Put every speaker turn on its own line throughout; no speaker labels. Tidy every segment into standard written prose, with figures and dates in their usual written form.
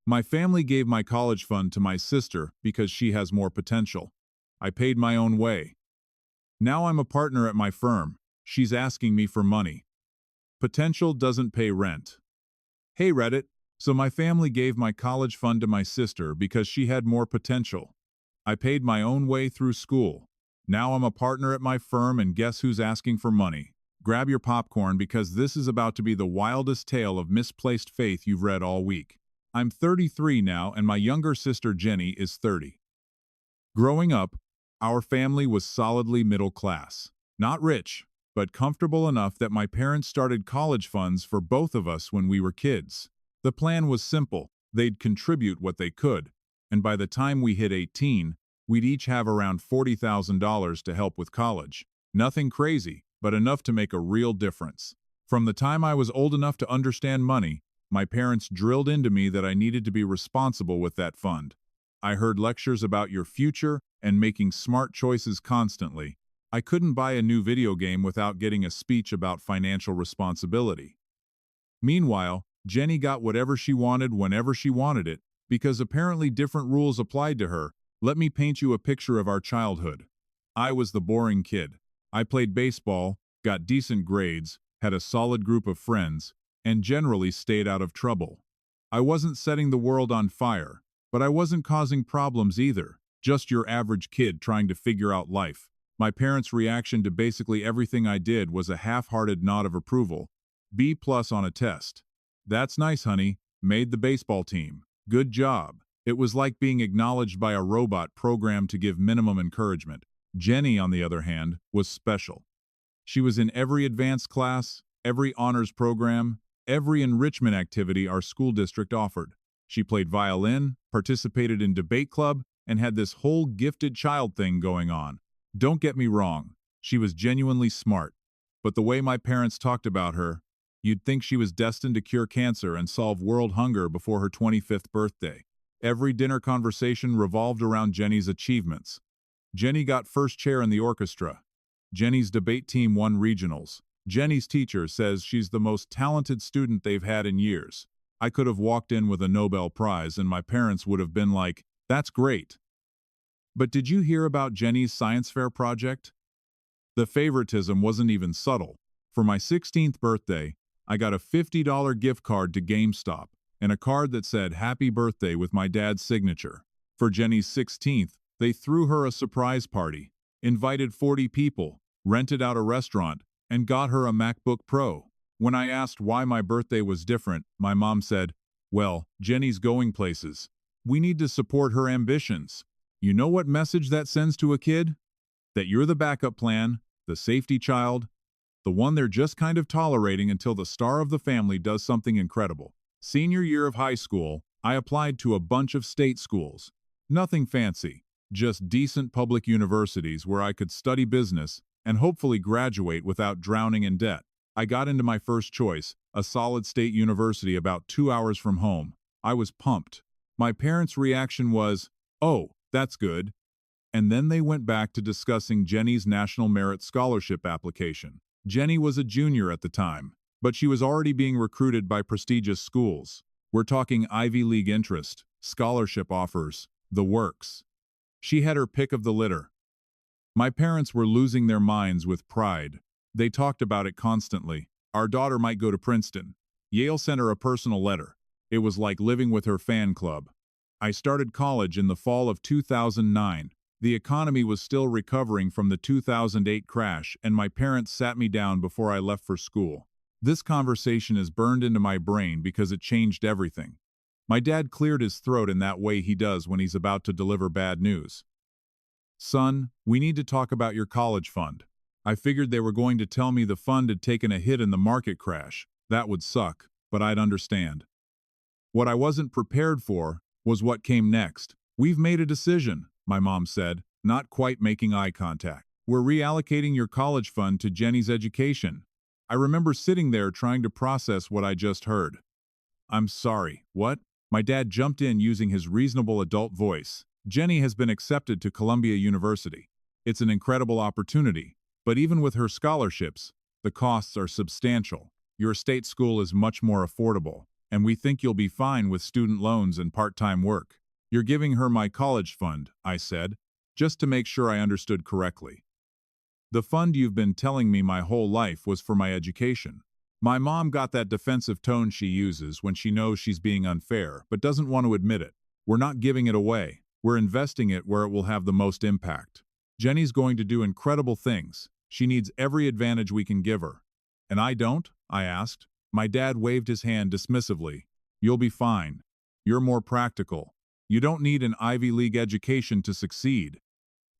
My family gave my college fund to my sister because she has more potential. I paid my own way. Now I'm a partner at my firm. She's asking me for money. Potential doesn't pay rent. Hey Reddit, so my family gave my college fund to my sister because she had more potential. I paid my own way through school. Now I'm a partner at my firm and guess who's asking for money? Grab your popcorn because this is about to be the wildest tale of misplaced faith you've read all week. I'm 33 now and my younger sister Jenny is 30. Growing up, our family was solidly middle class. Not rich, but comfortable enough that my parents started college funds for both of us when we were kids. The plan was simple. They'd contribute what they could, and by the time we hit 18, we'd each have around $40,000 to help with college. Nothing crazy, but enough to make a real difference. From the time I was old enough to understand money, my parents drilled into me that I needed to be responsible with that fund. I heard lectures about your future and making smart choices constantly. I couldn't buy a new video game without getting a speech about financial responsibility. Meanwhile, Jenny got whatever she wanted whenever she wanted it, because apparently different rules applied to her. Let me paint you a picture of our childhood. I was the boring kid. I played baseball, got decent grades, had a solid group of friends, and generally stayed out of trouble. I wasn't setting the world on fire, but I wasn't causing problems either, just your average kid trying to figure out life. My parents' reaction to basically everything I did was a half-hearted nod of approval. B+ on a test. That's nice, honey. Made the baseball team. Good job. It was like being acknowledged by a robot programmed to give minimum encouragement. Jenny, on the other hand, was special. She was in every advanced class, every honors program, every enrichment activity our school district offered. She played violin, participated in debate club, and had this whole gifted child thing going on. Don't get me wrong, she was genuinely smart. But the way my parents talked about her, you'd think she was destined to cure cancer and solve world hunger before her 25th birthday. Every dinner conversation revolved around Jenny's achievements. Jenny got first chair in the orchestra. Jenny's debate team won regionals. Jenny's teacher says she's the most talented student they've had in years. I could have walked in with a Nobel Prize and my parents would have been like, "That's great." But did you hear about Jenny's science fair project? The favoritism wasn't even subtle. For my 16th birthday, I got a $50 gift card to GameStop and a card that said "Happy Birthday" with my dad's signature. For Jenny's 16th, they threw her a surprise party, invited 40 people, rented out a restaurant, and got her a MacBook Pro. When I asked why my birthday was different, my mom said, "Well, Jenny's going places. We need to support her ambitions." You know what message that sends to a kid? That you're the backup plan, the safety child, the one they're just kind of tolerating until the star of the family does something incredible. Senior year of high school, I applied to a bunch of state schools. Nothing fancy, just decent public universities where I could study business and hopefully graduate without drowning in debt. I got into my first choice, a solid state university about 2 hours from home. I was pumped. My parents' reaction was, "Oh, that's good." And then they went back to discussing Jenny's National Merit Scholarship application. Jenny was a junior at the time, but she was already being recruited by prestigious schools. We're talking Ivy League interest, scholarship offers, the works. She had her pick of the litter. My parents were losing their minds with pride. They talked about it constantly. Our daughter might go to Princeton. Yale sent her a personal letter. It was like living with her fan club. I started college in the fall of 2009. The economy was still recovering from the 2008 crash, and my parents sat me down before I left for school. This conversation is burned into my brain because it changed everything. My dad cleared his throat in that way he does when he's about to deliver bad news. "Son, we need to talk about your college fund." I figured they were going to tell me the fund had taken a hit in the market crash. That would suck, but I'd understand. What I wasn't prepared for was what came next. "We've made a decision," my mom said, not quite making eye contact. "We're reallocating your college fund to Jenny's education." I remember sitting there trying to process what I just heard. "I'm sorry, what?" My dad jumped in using his reasonable adult voice. "Jenny has been accepted to Columbia University. It's an incredible opportunity, but even with her scholarships, the costs are substantial. Your state school is much more affordable. and we think you'll be fine with student loans and part-time work. You're giving her my college fund, I said, just to make sure I understood correctly. The fund you've been telling me my whole life was for my education. My mom got that defensive tone she uses when she knows she's being unfair, but doesn't want to admit it. We're not giving it away. We're investing it where it will have the most impact. Jenny's going to do incredible things. She needs every advantage we can give her. And I don't? I asked. My dad waved his hand dismissively. You'll be fine. You're more practical. You don't need an Ivy League education to succeed.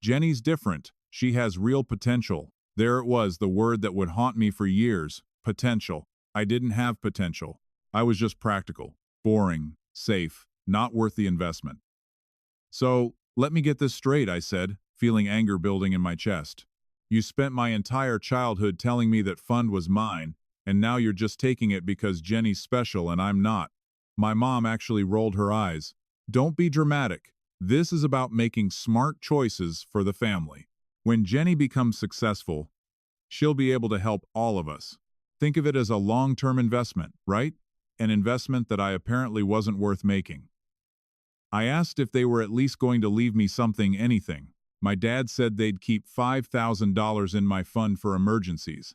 Jenny's different. She has real potential. There it was, the word that would haunt me for years. Potential. I didn't have potential. I was just practical. Boring. Safe. Not worth the investment. So, let me get this straight, I said, feeling anger building in my chest. You spent my entire childhood telling me that fund was mine, and now you're just taking it because Jenny's special and I'm not. My mom actually rolled her eyes. Don't be dramatic. This is about making smart choices for the family. When Jenny becomes successful, she'll be able to help all of us. Think of it as a long-term investment, right? An investment that I apparently wasn't worth making. I asked if they were at least going to leave me something, anything. My dad said they'd keep $5,000 in my fund for emergencies.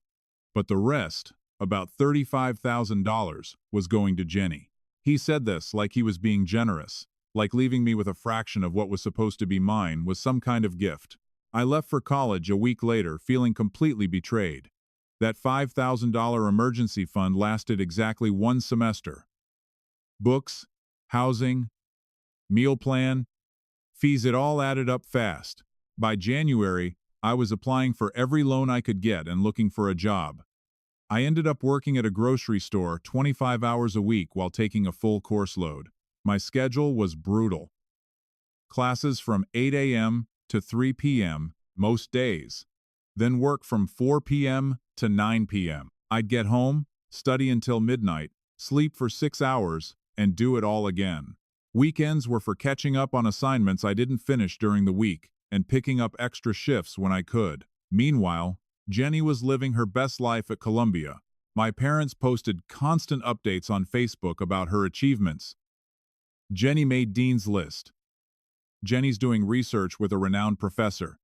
But the rest, about $35,000, was going to Jenny. He said this like he was being generous, like leaving me with a fraction of what was supposed to be mine was some kind of gift. I left for college a week later feeling completely betrayed. That $5,000 emergency fund lasted exactly one semester. Books, housing, meal plan, fees, it all added up fast. By January, I was applying for every loan I could get and looking for a job. I ended up working at a grocery store 25 hours a week while taking a full course load. My schedule was brutal. Classes from 8 a.m. to 3 p.m. most days. Then work from 4 p.m. to 9 p.m. I'd get home, study until midnight, sleep for 6 hours, and do it all again. Weekends were for catching up on assignments I didn't finish during the week and picking up extra shifts when I could. Meanwhile, Jenny was living her best life at Columbia. My parents posted constant updates on Facebook about her achievements. Jenny made Dean's List. Jenny's doing research with a renowned professor.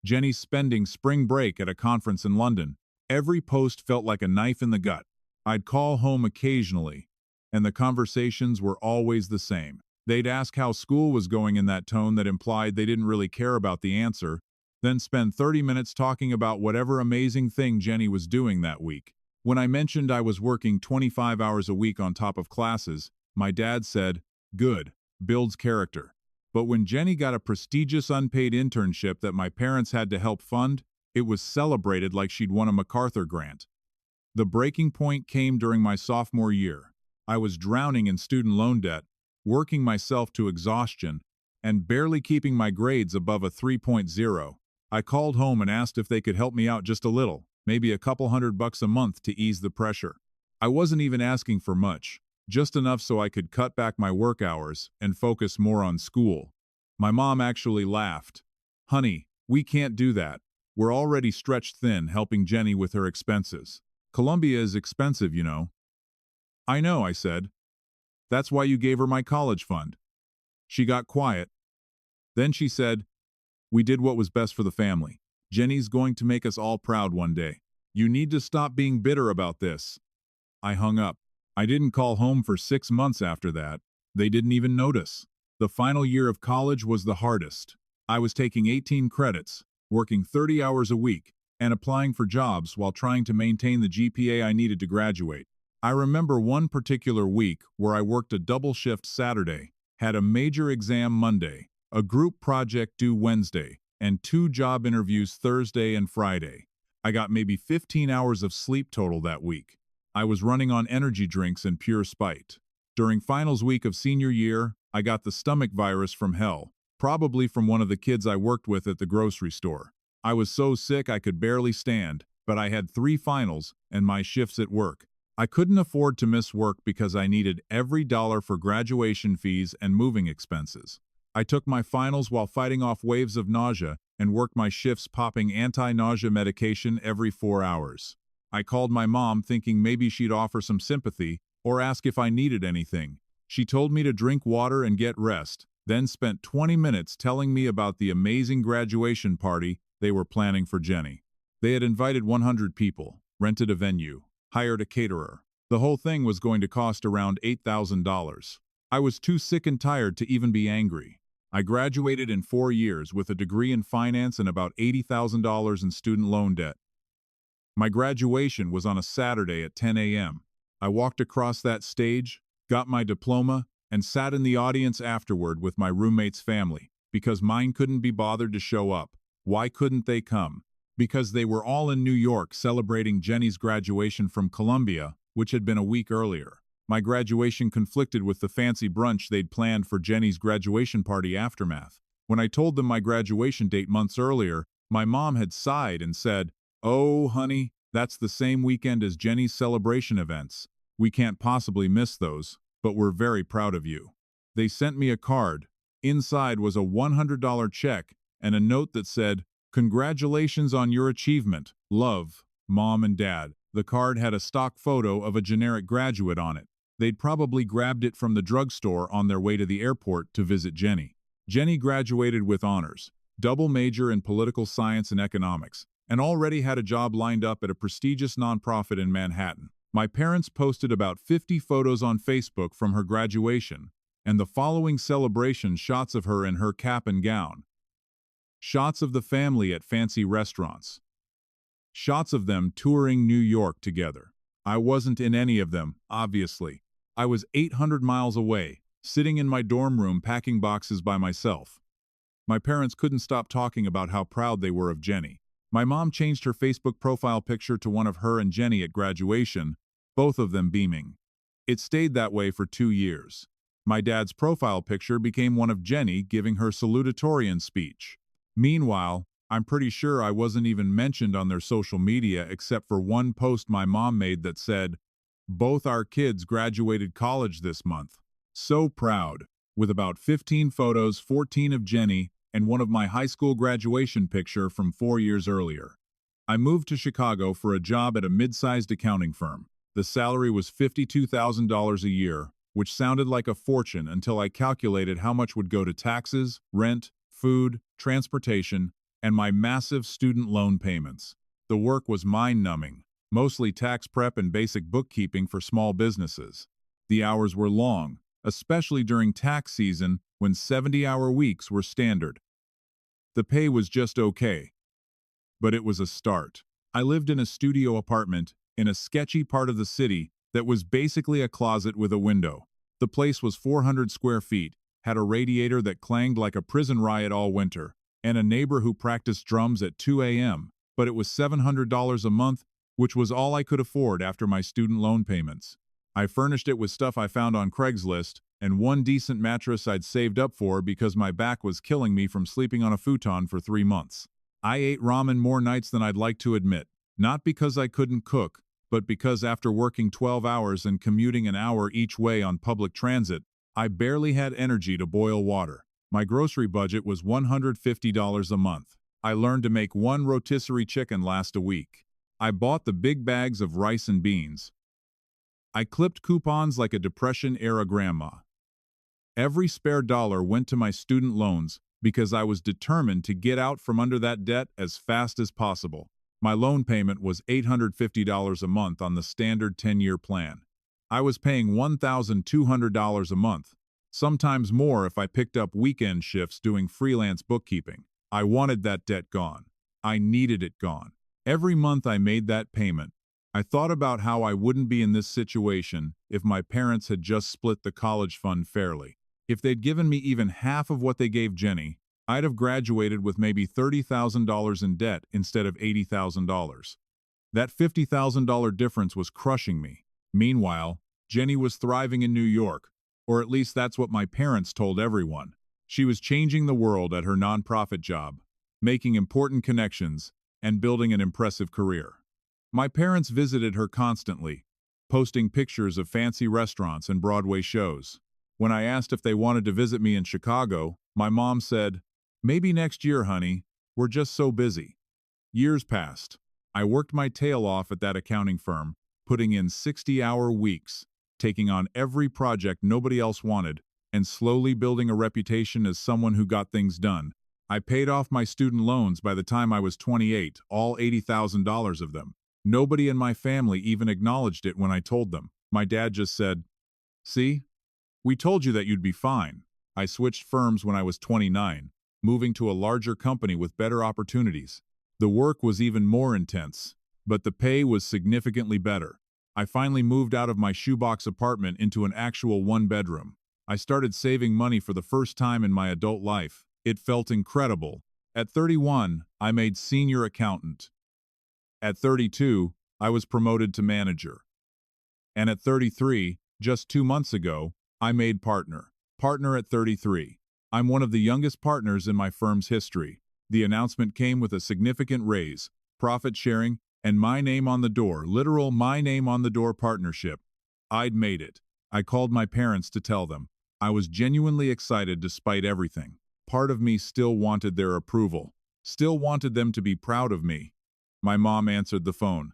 Jenny's spending spring break at a conference in London. Every post felt like a knife in the gut. I'd call home occasionally, and the conversations were always the same. They'd ask how school was going in that tone that implied they didn't really care about the answer, then spend 30 minutes talking about whatever amazing thing Jenny was doing that week. When I mentioned I was working 25 hours a week on top of classes, my dad said, "Good, builds character." But when Jenny got a prestigious unpaid internship that my parents had to help fund, it was celebrated like she'd won a MacArthur grant. The breaking point came during my sophomore year. I was drowning in student loan debt, working myself to exhaustion, and barely keeping my grades above a 3.0. I called home and asked if they could help me out just a little, maybe a couple $100 a month to ease the pressure. I wasn't even asking for much, just enough so I could cut back my work hours and focus more on school. My mom actually laughed. "Honey, we can't do that. We're already stretched thin helping Jenny with her expenses. Columbia is expensive, you know." "I know," I said. "That's why you gave her my college fund." She got quiet. Then she said, "We did what was best for the family. Jenny's going to make us all proud one day. You need to stop being bitter about this." I hung up. I didn't call home for 6 months after that. They didn't even notice. The final year of college was the hardest. I was taking 18 credits, working 30 hours a week, and applying for jobs while trying to maintain the GPA I needed to graduate. I remember one particular week where I worked a double shift Saturday, had a major exam Monday, a group project due Wednesday, and 2 job interviews Thursday and Friday. I got maybe 15 hours of sleep total that week. I was running on energy drinks in pure spite. During finals week of senior year, I got the stomach virus from hell, probably from one of the kids I worked with at the grocery store. I was so sick I could barely stand, but I had 3 finals and my shifts at work. I couldn't afford to miss work because I needed every dollar for graduation fees and moving expenses. I took my finals while fighting off waves of nausea and worked my shifts popping anti-nausea medication every 4 hours. I called my mom thinking maybe she'd offer some sympathy, or ask if I needed anything. She told me to drink water and get rest, then spent 20 minutes telling me about the amazing graduation party they were planning for Jenny. They had invited 100 people, rented a venue, hired a caterer. The whole thing was going to cost around $8,000. I was too sick and tired to even be angry. I graduated in 4 years with a degree in finance and about $80,000 in student loan debt. My graduation was on a Saturday at 10 a.m. I walked across that stage, got my diploma, and sat in the audience afterward with my roommate's family, because mine couldn't be bothered to show up. Why couldn't they come? Because they were all in New York celebrating Jenny's graduation from Columbia, which had been a week earlier. My graduation conflicted with the fancy brunch they'd planned for Jenny's graduation party aftermath. When I told them my graduation date months earlier, my mom had sighed and said, "Oh, honey, that's the same weekend as Jenny's celebration events. We can't possibly miss those, but we're very proud of you." They sent me a card. Inside was a $100 check and a note that said, "Congratulations on your achievement. Love, Mom and Dad." The card had a stock photo of a generic graduate on it. They'd probably grabbed it from the drugstore on their way to the airport to visit Jenny. Jenny graduated with honors, double major in political science and economics, and already had a job lined up at a prestigious nonprofit in Manhattan. My parents posted about 50 photos on Facebook from her graduation, and the following celebration shots of her in her cap and gown. Shots of the family at fancy restaurants. Shots of them touring New York together. I wasn't in any of them, obviously. I was 800 miles away, sitting in my dorm room packing boxes by myself. My parents couldn't stop talking about how proud they were of Jenny. My mom changed her Facebook profile picture to one of her and Jenny at graduation, both of them beaming. It stayed that way for 2 years. My dad's profile picture became one of Jenny giving her salutatorian speech. Meanwhile, I'm pretty sure I wasn't even mentioned on their social media except for one post my mom made that said, "Both our kids graduated college this month. So proud," with about 15 photos, 14 of Jenny, and one of my high school graduation picture from 4 years earlier. I moved to Chicago for a job at a mid-sized accounting firm. The salary was $52,000 a year, which sounded like a fortune until I calculated how much would go to taxes, rent, food, transportation, and my massive student loan payments. The work was mind-numbing, mostly tax prep and basic bookkeeping for small businesses. The hours were long, especially during tax season when 70-hour weeks were standard. The pay was just okay, but it was a start. I lived in a studio apartment in a sketchy part of the city that was basically a closet with a window. The place was 400 square feet, had a radiator that clanged like a prison riot all winter, and a neighbor who practiced drums at 2 a.m., but it was $700 a month, which was all I could afford after my student loan payments. I furnished it with stuff I found on Craigslist, and one decent mattress I'd saved up for because my back was killing me from sleeping on a futon for 3 months. I ate ramen more nights than I'd like to admit, not because I couldn't cook, but because after working 12 hours and commuting an hour each way on public transit, I barely had energy to boil water. My grocery budget was $150 a month. I learned to make one rotisserie chicken last a week. I bought the big bags of rice and beans. I clipped coupons like a Depression-era grandma. Every spare dollar went to my student loans because I was determined to get out from under that debt as fast as possible. My loan payment was $850 a month on the standard 10-year plan. I was paying $1,200 a month, sometimes more if I picked up weekend shifts doing freelance bookkeeping. I wanted that debt gone. I needed it gone. Every month I made that payment. I thought about how I wouldn't be in this situation if my parents had just split the college fund fairly. If they'd given me even half of what they gave Jenny, I'd have graduated with maybe $30,000 in debt instead of $80,000. That $50,000 difference was crushing me. Meanwhile, Jenny was thriving in New York, or at least that's what my parents told everyone. She was changing the world at her nonprofit job, making important connections, and building an impressive career. My parents visited her constantly, posting pictures of fancy restaurants and Broadway shows. When I asked if they wanted to visit me in Chicago, my mom said, "Maybe next year, honey. We're just so busy." Years passed. I worked my tail off at that accounting firm, putting in 60-hour weeks, taking on every project nobody else wanted, and slowly building a reputation as someone who got things done. I paid off my student loans by the time I was 28, all $80,000 of them. Nobody in my family even acknowledged it when I told them. My dad just said, "See? We told you that you'd be fine." I switched firms when I was 29, moving to a larger company with better opportunities. The work was even more intense, but the pay was significantly better. I finally moved out of my shoebox apartment into an actual one-bedroom. I started saving money for the first time in my adult life. It felt incredible. At 31, I made senior accountant. At 32, I was promoted to manager. And at 33, just 2 months ago, I made partner. Partner at 33. I'm one of the youngest partners in my firm's history. The announcement came with a significant raise, profit sharing, and my name on the door, literal my name on the door partnership. I'd made it. I called my parents to tell them. I was genuinely excited despite everything. Part of me still wanted their approval, still wanted them to be proud of me. My mom answered the phone.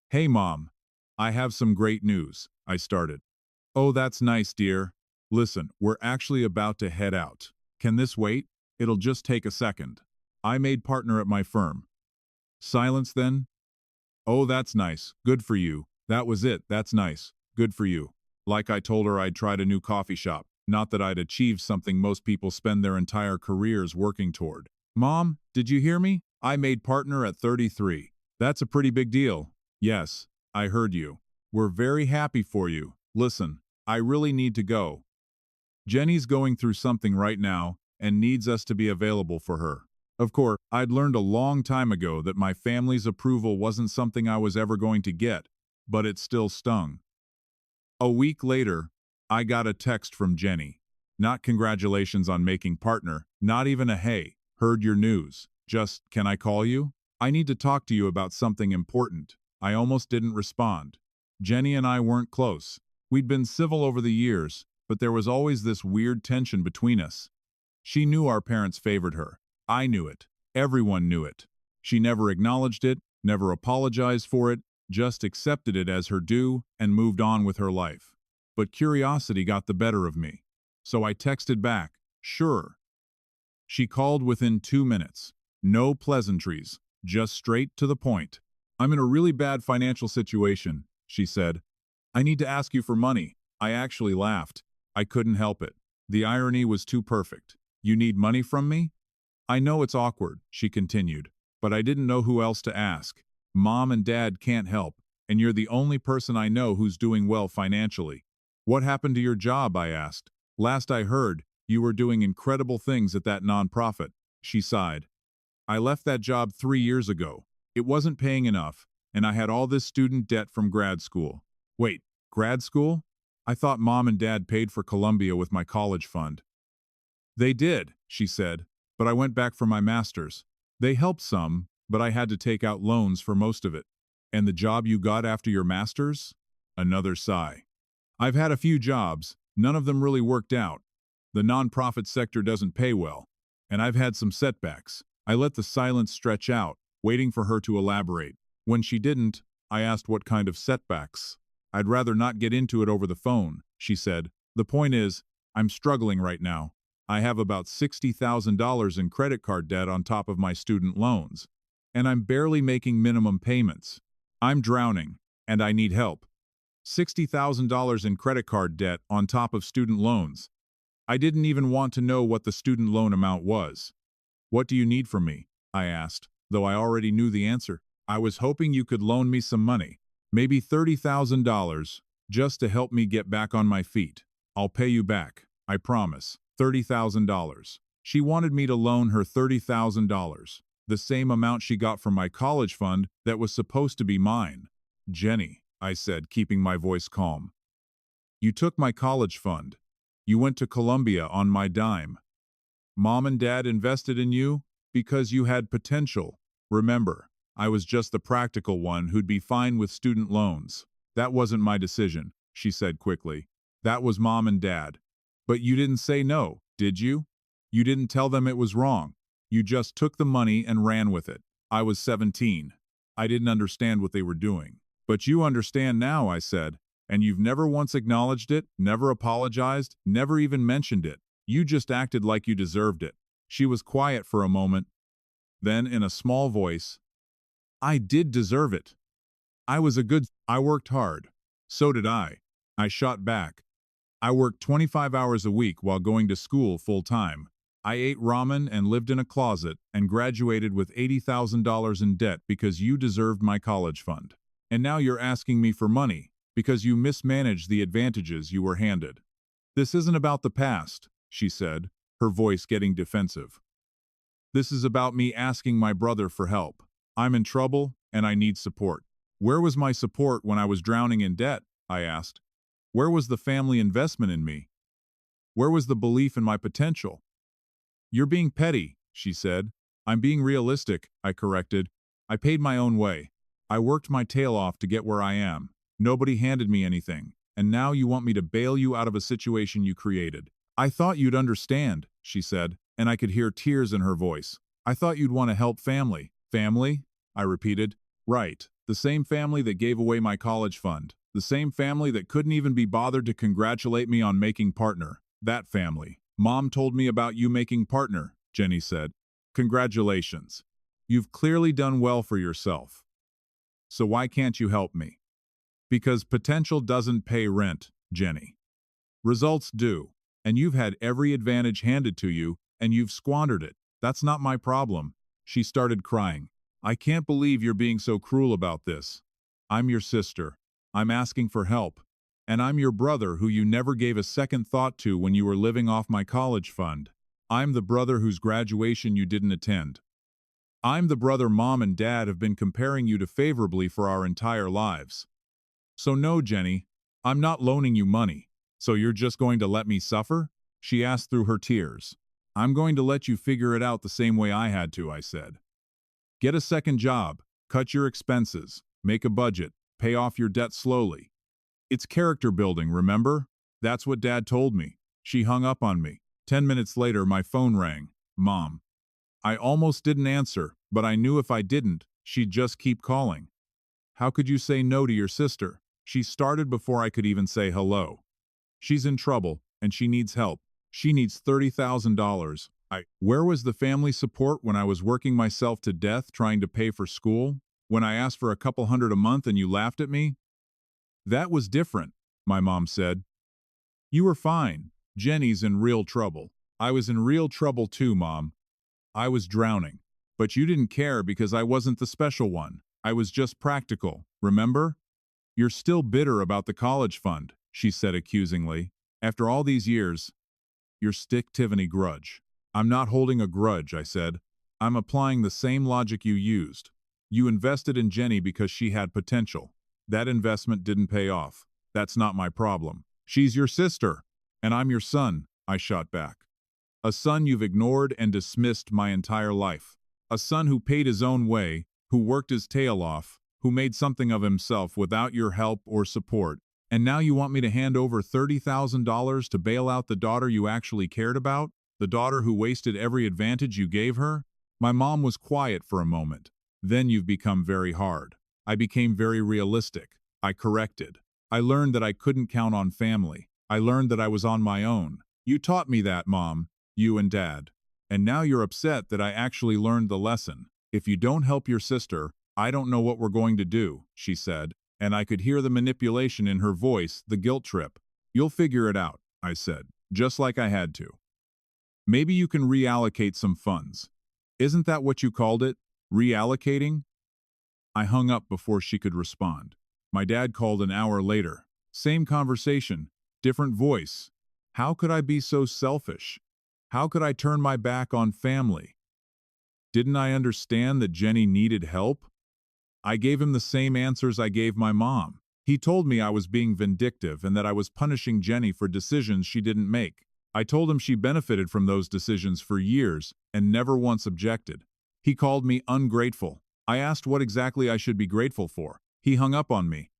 "Hey Mom, I have some great news," I started. "Oh, that's nice, dear. Listen, we're actually about to head out. Can this wait? It'll just take a second. I made partner at my firm." Silence then. "Oh, that's nice. Good for you. That was it. That's nice. Good for you." Like I told her I'd tried a new coffee shop, not that I'd achieved something most people spend their entire careers working toward. "Mom, did you hear me? I made partner at 33. That's a pretty big deal." "Yes, I heard you. We're very happy for you. Listen, I really need to go. Jenny's going through something right now and needs us to be available for her." Of course, I'd learned a long time ago that my family's approval wasn't something I was ever going to get, but it still stung. A week later, I got a text from Jenny. Not congratulations on making partner, not even a "hey, heard your news." Just, "Can I call you? I need to talk to you about something important." I almost didn't respond. Jenny and I weren't close. We'd been civil over the years, but there was always this weird tension between us. She knew our parents favored her. I knew it. Everyone knew it. She never acknowledged it, never apologized for it, just accepted it as her due and moved on with her life. But curiosity got the better of me. So I texted back, "Sure." She called within 2 minutes. No pleasantries, just straight to the point. "I'm in a really bad financial situation," she said. "I need to ask you for money." I actually laughed. I couldn't help it. The irony was too perfect. "You need money from me?" "I know it's awkward," she continued, "but I didn't know who else to ask. Mom and Dad can't help, and you're the only person I know who's doing well financially." "What happened to your job?" I asked. "Last I heard, you were doing incredible things at that nonprofit." She sighed. "I left that job 3 years ago. It wasn't paying enough, and I had all this student debt from grad school." "Wait, grad school? I thought Mom and Dad paid for Columbia with my college fund." "They did," she said, "but I went back for my master's. They helped some, but I had to take out loans for most of it." "And the job you got after your master's?" Another sigh. "I've had a few jobs, none of them really worked out. The nonprofit sector doesn't pay well, and I've had some setbacks." I let the silence stretch out, waiting for her to elaborate. When she didn't, I asked what kind of setbacks. "I'd rather not get into it over the phone," she said. "The point is, I'm struggling right now. I have about $60,000 in credit card debt on top of my student loans, and I'm barely making minimum payments. I'm drowning, and I need help." $60,000 in credit card debt on top of student loans. I didn't even want to know what the student loan amount was. "What do you need from me?" I asked, though I already knew the answer. "I was hoping you could loan me some money, maybe $30,000, just to help me get back on my feet. I'll pay you back, I promise." $30,000. She wanted me to loan her $30,000, the same amount she got from my college fund that was supposed to be mine. "Jenny," I said, keeping my voice calm, "you took my college fund. You went to Columbia on my dime. Mom and Dad invested in you because you had potential. Remember, I was just the practical one who'd be fine with student loans. That wasn't my decision," she said quickly. "That was Mom and Dad. But you didn't say no, did you? You didn't tell them it was wrong. You just took the money and ran with it." I was 17. I didn't understand what they were doing. "But you understand now," I said. And you've never once acknowledged it, never apologized, never even mentioned it. You just acted like you deserved it." She was quiet for a moment. Then, in a small voice, "I did deserve it. I worked hard." "So did I." I shot back. "I worked 25 hours a week while going to school full time. I ate ramen and lived in a closet and graduated with $80,000 in debt because you deserved my college fund. And now you're asking me for money because you mismanaged the advantages you were handed." "This isn't about the past," she said, her voice getting defensive. "This is about me asking my brother for help. I'm in trouble and I need support." "Where was my support when I was drowning in debt?" I asked. "Where was the family investment in me? Where was the belief in my potential?" "You're being petty," she said. "I'm being realistic," I corrected. "I paid my own way. I worked my tail off to get where I am. Nobody handed me anything. And now you want me to bail you out of a situation you created." "I thought you'd understand," she said, and I could hear tears in her voice. "I thought you'd want to help family." "Family?" I repeated. "Right. The same family that gave away my college fund. The same family that couldn't even be bothered to congratulate me on making partner. That family." "Mom told me about you making partner," Jenny said. "Congratulations. You've clearly done well for yourself. So why can't you help me?" "Because potential doesn't pay rent, Jenny. Results do. And you've had every advantage handed to you, and you've squandered it. That's not my problem." She started crying. "I can't believe you're being so cruel about this. I'm your sister. I'm asking for help. And I'm your brother who you never gave a second thought to when you were living off my college fund. I'm the brother whose graduation you didn't attend. I'm the brother Mom and Dad have been comparing you to favorably for our entire lives. So no, Jenny, I'm not loaning you money. So you're just going to let me suffer?" she asked through her tears. "I'm going to let you figure it out the same way I had to," I said. "Get a second job, cut your expenses, make a budget, pay off your debt slowly. It's character building, remember? That's what Dad told me." She hung up on me. 10 minutes later, my phone rang. "Mom." I almost didn't answer, but I knew if I didn't, she'd just keep calling. "How could you say no to your sister?" She started before I could even say hello. "She's in trouble, and she needs help. She needs $30,000. Where was the family support when I was working myself to death trying to pay for school? When I asked for a couple hundred a month and you laughed at me?" "That was different," my mom said. "You were fine. Jenny's in real trouble." "I was in real trouble too, Mom. I was drowning. But you didn't care because I wasn't the special one. I was just practical, remember?" "You're still bitter about the college fund," she said accusingly. "After all these years, your stick-Tiffany grudge." "I'm not holding a grudge," I said. "I'm applying the same logic you used. You invested in Jenny because she had potential. That investment didn't pay off. That's not my problem. She's your sister, and I'm your son," I shot back. "A son you've ignored and dismissed my entire life. A son who paid his own way, who worked his tail off, who made something of himself without your help or support. And now you want me to hand over $30,000 to bail out the daughter you actually cared about? The daughter who wasted every advantage you gave her?" My mom was quiet for a moment. "Then you've become very hard." I became very realistic. I corrected. I learned that I couldn't count on family. I learned that I was on my own. "You taught me that, Mom. You and Dad. And now you're upset that I actually learned the lesson. If you don't help your sister, I don't know what we're going to do," she said, and I could hear the manipulation in her voice, the guilt trip. "You'll figure it out," I said, just like I had to. "Maybe you can reallocate some funds. Isn't that what you called it? Reallocating?" I hung up before she could respond. My dad called an hour later. Same conversation, different voice. How could I be so selfish? How could I turn my back on family? Didn't I understand that Jenny needed help? I gave him the same answers I gave my mom. He told me I was being vindictive and that I was punishing Jenny for decisions she didn't make. I told him she benefited from those decisions for years and never once objected. He called me ungrateful. I asked what exactly I should be grateful for. He hung up on me.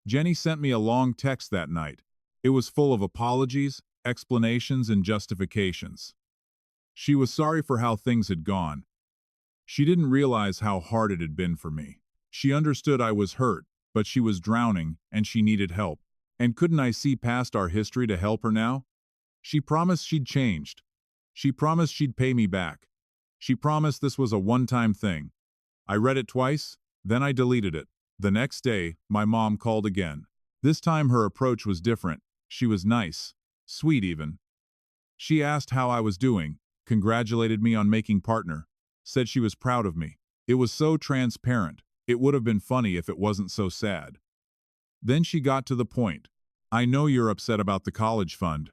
Jenny sent me a long text that night. It was full of apologies, explanations, and justifications. She was sorry for how things had gone. She didn't realize how hard it had been for me. She understood I was hurt, but she was drowning and she needed help. And couldn't I see past our history to help her now? She promised she'd changed. She promised she'd pay me back. She promised this was a one-time thing. I read it twice, then I deleted it. The next day, my mom called again. This time her approach was different. She was nice, sweet even. She asked how I was doing, congratulated me on making partner, said she was proud of me. It was so transparent. It would have been funny if it wasn't so sad. Then she got to the point. I know you're upset about the college fund.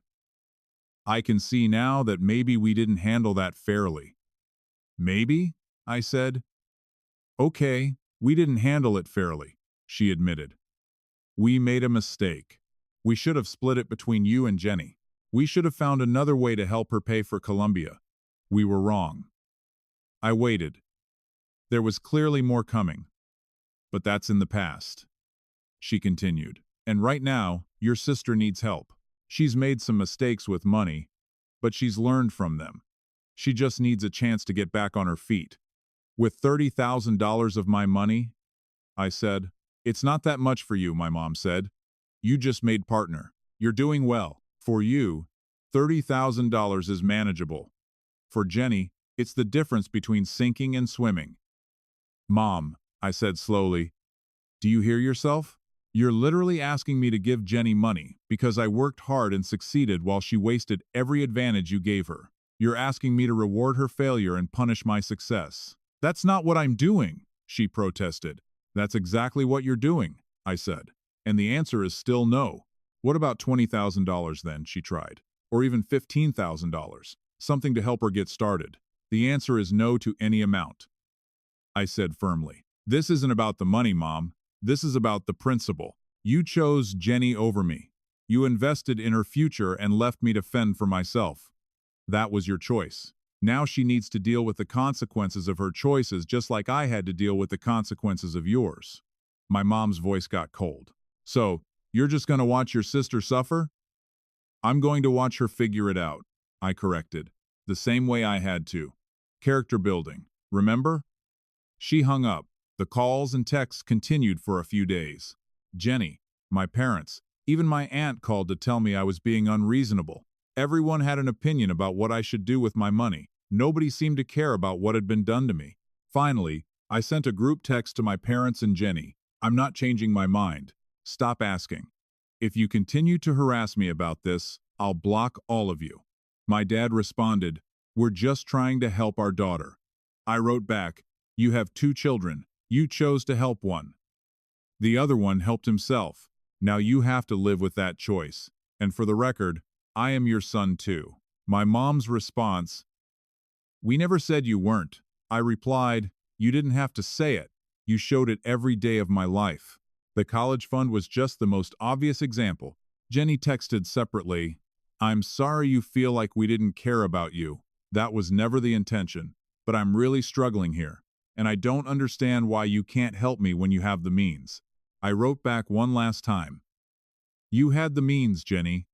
I can see now that maybe we didn't handle that fairly. Maybe? I said. Okay, we didn't handle it fairly, she admitted. We made a mistake. We should have split it between you and Jenny. We should have found another way to help her pay for Columbia. We were wrong. I waited. There was clearly more coming. But that's in the past. She continued. And right now, your sister needs help. She's made some mistakes with money, but she's learned from them. She just needs a chance to get back on her feet. With $30,000 of my money? I said. It's not that much for you, my mom said. You just made partner. You're doing well. For you, $30,000 is manageable. For Jenny, it's the difference between sinking and swimming. Mom, I said slowly, do you hear yourself? You're literally asking me to give Jenny money because I worked hard and succeeded while she wasted every advantage you gave her. You're asking me to reward her failure and punish my success. That's not what I'm doing, she protested. That's exactly what you're doing, I said. And the answer is still no. What about $20,000 then, she tried. Or even $15,000, something to help her get started. The answer is no to any amount. I said firmly. This isn't about the money, Mom. This is about the principle. You chose Jenny over me. You invested in her future and left me to fend for myself. That was your choice. Now she needs to deal with the consequences of her choices just like I had to deal with the consequences of yours. My mom's voice got cold. So, you're just going to watch your sister suffer? I'm going to watch her figure it out, I corrected. The same way I had to. Character building, remember? She hung up. The calls and texts continued for a few days. Jenny, my parents, even my aunt called to tell me I was being unreasonable. Everyone had an opinion about what I should do with my money. Nobody seemed to care about what had been done to me. Finally, I sent a group text to my parents and Jenny. I'm not changing my mind. Stop asking. If you continue to harass me about this, I'll block all of you. My dad responded, we're just trying to help our daughter. I wrote back, you have 2 children. You chose to help one. The other one helped himself. Now you have to live with that choice. And for the record, I am your son too. My mom's response, we never said you weren't. I replied, you didn't have to say it. You showed it every day of my life. The college fund was just the most obvious example. Jenny texted separately, I'm sorry you feel like we didn't care about you. That was never the intention. But I'm really struggling here. And I don't understand why you can't help me when you have the means. I wrote back one last time. You had the means, Jenny.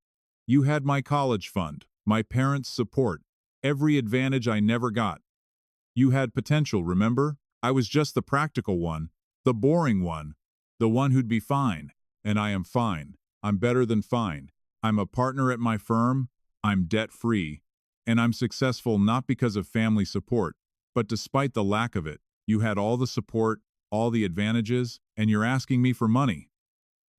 You had my college fund, my parents' support, every advantage I never got. You had potential, remember? I was just the practical one, the boring one, the one who'd be fine. And I am fine. I'm better than fine. I'm a partner at my firm. I'm debt-free. And I'm successful not because of family support, but despite the lack of it. You had all the support, all the advantages, and you're asking me for money.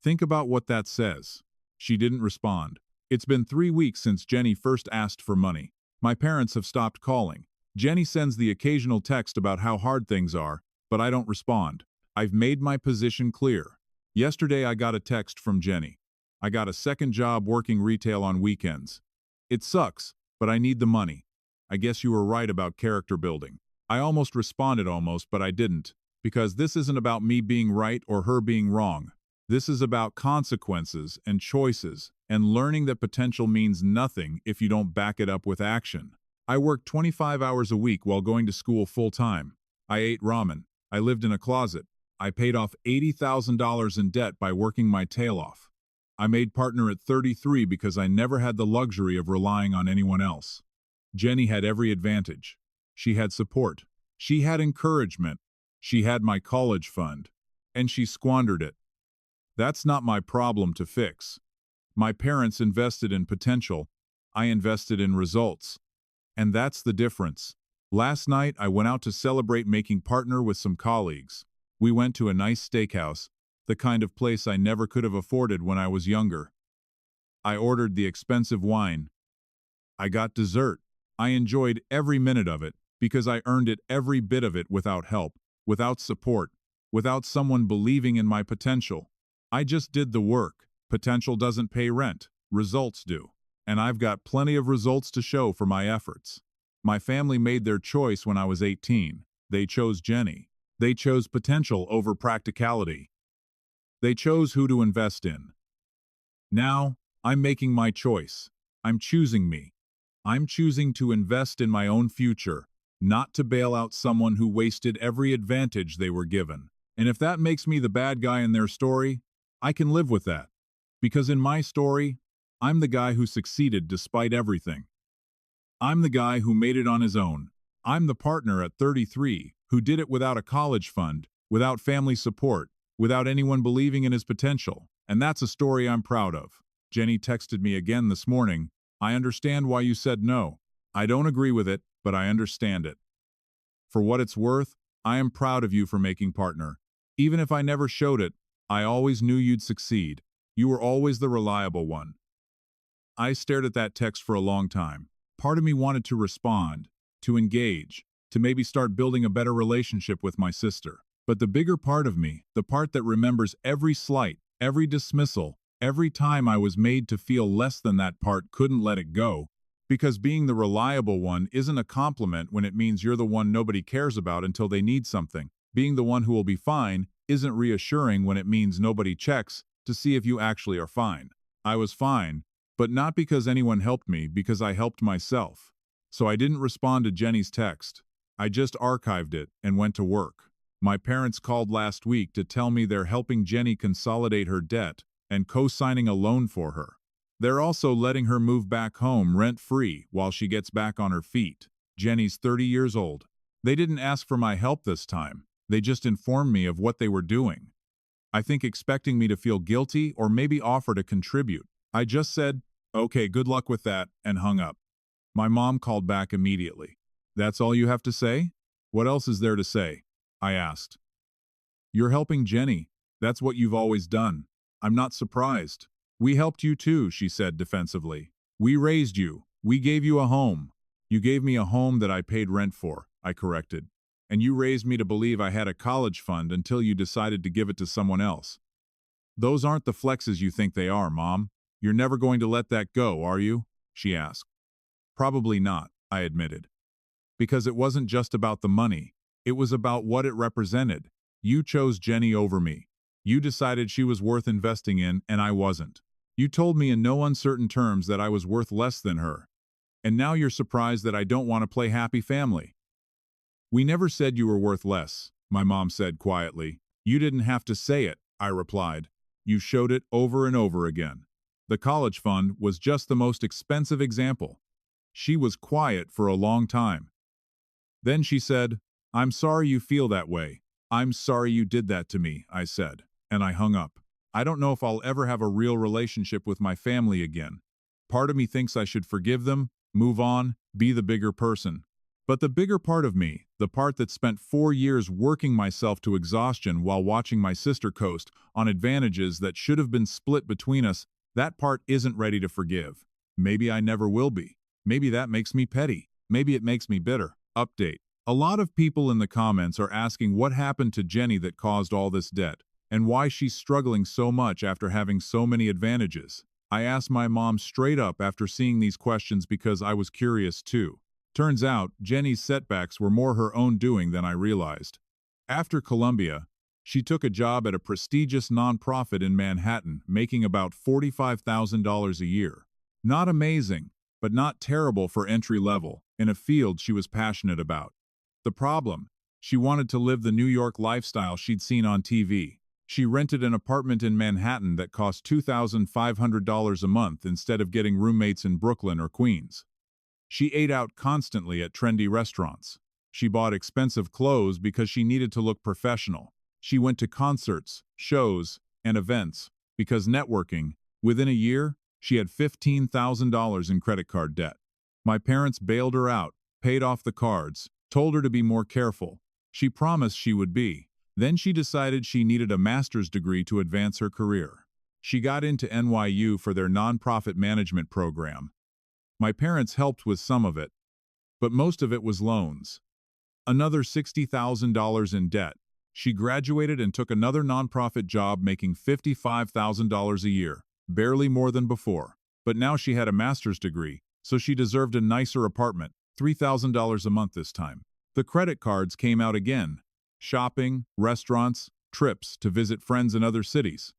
Think about what that says. She didn't respond. It's been 3 weeks since Jenny first asked for money. My parents have stopped calling. Jenny sends the occasional text about how hard things are, but I don't respond. I've made my position clear. Yesterday I got a text from Jenny. I got a second job working retail on weekends. It sucks, but I need the money. I guess you were right about character building. I almost responded but I didn't, because this isn't about me being right or her being wrong. This is about consequences and choices, and learning that potential means nothing if you don't back it up with action. I worked 25 hours a week while going to school full-time. I ate ramen. I lived in a closet. I paid off $80,000 in debt by working my tail off. I made partner at 33 because I never had the luxury of relying on anyone else. Jenny had every advantage. She had support. She had encouragement. She had my college fund. And she squandered it. That's not my problem to fix. My parents invested in potential. I invested in results. And that's the difference. Last night, I went out to celebrate making partner with some colleagues. We went to a nice steakhouse, the kind of place I never could have afforded when I was younger. I ordered the expensive wine. I got dessert. I enjoyed every minute of it because I earned it, every bit of it, without help, without support, without someone believing in my potential. I just did the work. Potential doesn't pay rent, results do. And I've got plenty of results to show for my efforts. My family made their choice when I was 18. They chose Jenny. They chose potential over practicality. They chose who to invest in. Now, I'm making my choice. I'm choosing me. I'm choosing to invest in my own future, not to bail out someone who wasted every advantage they were given. And if that makes me the bad guy in their story, I can live with that. Because in my story, I'm the guy who succeeded despite everything. I'm the guy who made it on his own. I'm the partner at 33 who did it without a college fund, without family support, without anyone believing in his potential. And that's a story I'm proud of. Jenny texted me again this morning. I understand why you said no. I don't agree with it, but I understand it. For what it's worth, I am proud of you for making partner. Even if I never showed it, I always knew you'd succeed. You were always the reliable one. I stared at that text for a long time. Part of me wanted to respond, to engage, to maybe start building a better relationship with my sister. But the bigger part of me, the part that remembers every slight, every dismissal, every time I was made to feel less than that part, couldn't let it go. Because being the reliable one isn't a compliment when it means you're the one nobody cares about until they need something. Being the one who will be fine isn't reassuring when it means nobody checks to see if you actually are fine. I was fine, but not because anyone helped me, because I helped myself. So I didn't respond to Jenny's text. I just archived it and went to work. My parents called last week to tell me they're helping Jenny consolidate her debt and co-signing a loan for her. They're also letting her move back home rent-free while she gets back on her feet. Jenny's 30 years old. They didn't ask for my help this time. They just informed me of what they were doing. I think expecting me to feel guilty or maybe offer to contribute. I just said, "Okay, good luck with that," and hung up. My mom called back immediately. "That's all you have to say? What else is there to say?" I asked. "You're helping Jenny. That's what you've always done. I'm not surprised." "We helped you too," she said defensively. "We raised you. We gave you a home." "You gave me a home that I paid rent for," I corrected. "And you raised me to believe I had a college fund until you decided to give it to someone else." "Those aren't the flexes you think they are, Mom. You're never going to let that go, are you?" she asked. "Probably not," I admitted. "Because it wasn't just about the money. It was about what it represented. You chose Jenny over me. You decided she was worth investing in, and I wasn't. You told me in no uncertain terms that I was worth less than her. And now you're surprised that I don't want to play happy family." "We never said you were worth less," my mom said quietly. "You didn't have to say it," I replied. "You showed it over and over again." The college fund was just the most expensive example. She was quiet for a long time. Then she said, "I'm sorry you feel that way. I'm sorry you did that to me," I said, and I hung up. I don't know if I'll ever have a real relationship with my family again. Part of me thinks I should forgive them, move on, be the bigger person. But the bigger part of me, the part that spent 4 years working myself to exhaustion while watching my sister coast on advantages that should have been split between us, that part isn't ready to forgive. Maybe I never will be. Maybe that makes me petty. Maybe it makes me bitter. Update. A lot of people in the comments are asking what happened to Jenny that caused all this debt, and why she's struggling so much after having so many advantages. I asked my mom straight up after seeing these questions because I was curious too. Turns out, Jenny's setbacks were more her own doing than I realized. After Columbia, she took a job at a prestigious nonprofit in Manhattan, making about $45,000 a year. Not amazing, but not terrible for entry level, in a field she was passionate about. The problem? She wanted to live the New York lifestyle she'd seen on TV. She rented an apartment in Manhattan that cost $2,500 a month instead of getting roommates in Brooklyn or Queens. She ate out constantly at trendy restaurants. She bought expensive clothes because she needed to look professional. She went to concerts, shows, and events because networking. Within a year, she had $15,000 in credit card debt. My parents bailed her out, paid off the cards, told her to be more careful. She promised she would be. Then she decided she needed a master's degree to advance her career. She got into NYU for their nonprofit management program. My parents helped with some of it, but most of it was loans. Another $60,000 in debt. She graduated and took another nonprofit job making $55,000 a year, barely more than before. But now she had a master's degree, so she deserved a nicer apartment, $3,000 a month this time. The credit cards came out again. Shopping, restaurants, trips to visit friends in other cities.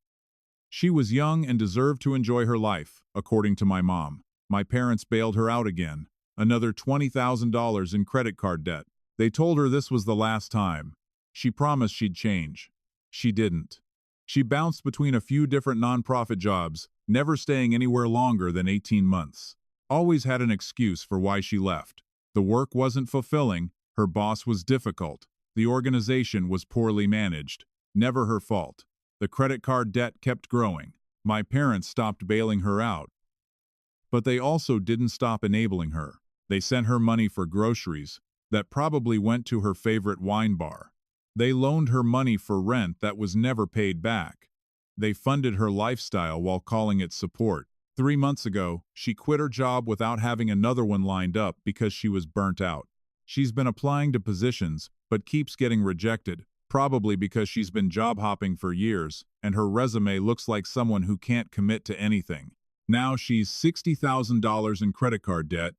She was young and deserved to enjoy her life, according to my mom. My parents bailed her out again. Another $20,000 in credit card debt. They told her this was the last time. She promised she'd change. She didn't. She bounced between a few different nonprofit jobs, never staying anywhere longer than 18 months. Always had an excuse for why she left. The work wasn't fulfilling, her boss was difficult, the organization was poorly managed. Never her fault. The credit card debt kept growing. My parents stopped bailing her out. But they also didn't stop enabling her. They sent her money for groceries that probably went to her favorite wine bar. They loaned her money for rent that was never paid back. They funded her lifestyle while calling it support. 3 months ago, she quit her job without having another one lined up because she was burnt out. She's been applying to positions, but keeps getting rejected, probably because she's been job hopping for years, and her resume looks like someone who can't commit to anything. Now she's $60,000 in credit card debt,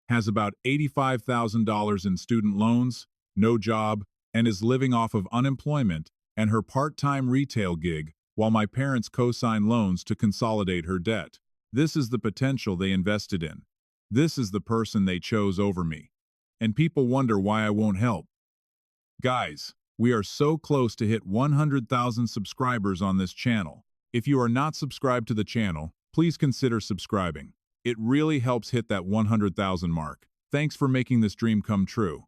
has about $85,000 in student loans, no job, and is living off of unemployment and her part-time retail gig, while my parents co-sign loans to consolidate her debt. This is the potential they invested in. This is the person they chose over me. And people wonder why I won't help. Guys, we are so close to hit 100,000 subscribers on this channel. If you are not subscribed to the channel, please consider subscribing. It really helps hit that 100,000 mark. Thanks for making this dream come true.